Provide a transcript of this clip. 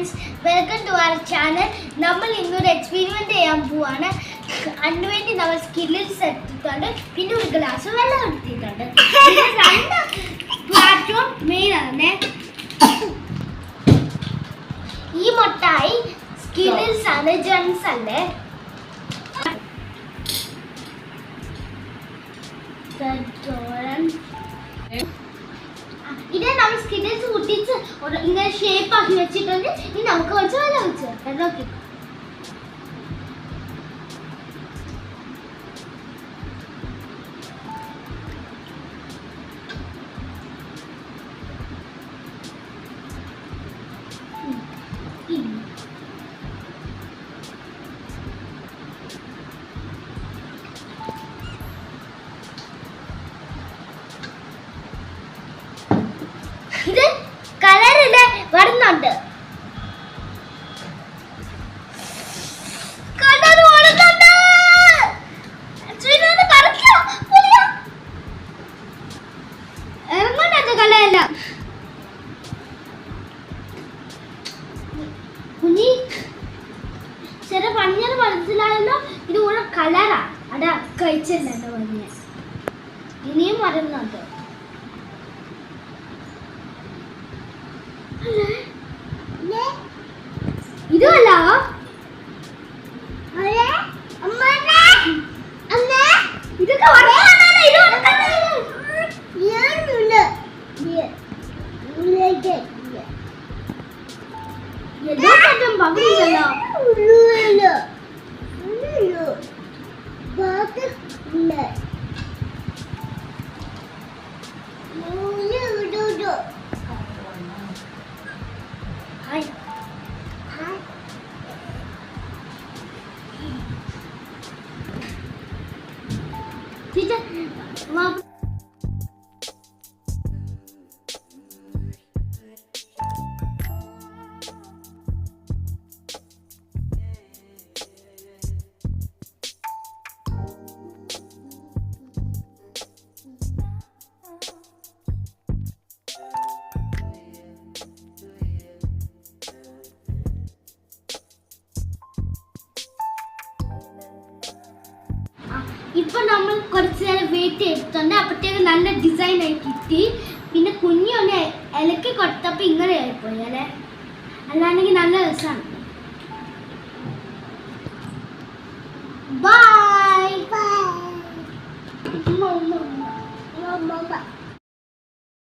friends, welcome to our channel. നമ്മൾ ഇന്നൊരു experiment ചെയ്യാൻ പോവാണ്. അതിനുവേണ്ടി നമ്മൾ സ്കില്ലിൽസ് എടുത്തിട്ടുണ്ട്, പിന്നെ ഒരു ഗ്ലാസ് വെള്ളം എടുത്തിട്ടുണ്ട്. രണ്ട് പ്ലാറ്റ്ഫോം മെയിൻ ആണ്. ഈ മുട്ടായി സ്കില്ലിൽസ് ആണ്, ജംസ് അല്ലേ. ഇത് നമ്മൾ സ്കില്ലിൽസ് കുട്ടിച്ച് ഇങ്ങനെ ഷേപ്പ് ആക്കി വെച്ചിട്ടുണ്ട്. ഇനി നമുക്ക് കുറച്ച് വെള്ളം വെച്ച് നോക്കി. ഇത് കളറില് വരുന്നുണ്ട്. കളയല്ല കുഞ്ഞി ചെറു പണിഞ്ഞത് മനസ്സിലായല്ലോ. ഇത് കൂടെ കളറാ, അതാ കഴിച്ചിട്ടുണ്ട്. പണിയ ഇനിയും വരുന്നുണ്ട്. ഇതല്ല ഇതൊക്കെ ഇപ്പൊ നമ്മൾ കുറച്ച് നേരം വെയിറ്റ് ചെയ്തിട്ടുണ്ട്. അപ്പോഴത്തേക്ക് നല്ല ഡിസൈൻ ആയി കിട്ടി. പിന്നെ കുഞ്ഞൊന്ന് ഇലക്കി കൊടുത്തപ്പോ ഇങ്ങനെ ആയിപ്പോയി അല്ലെ. അല്ലാണ്ടെങ്കിൽ നല്ല രസമാണ്. Bye bye.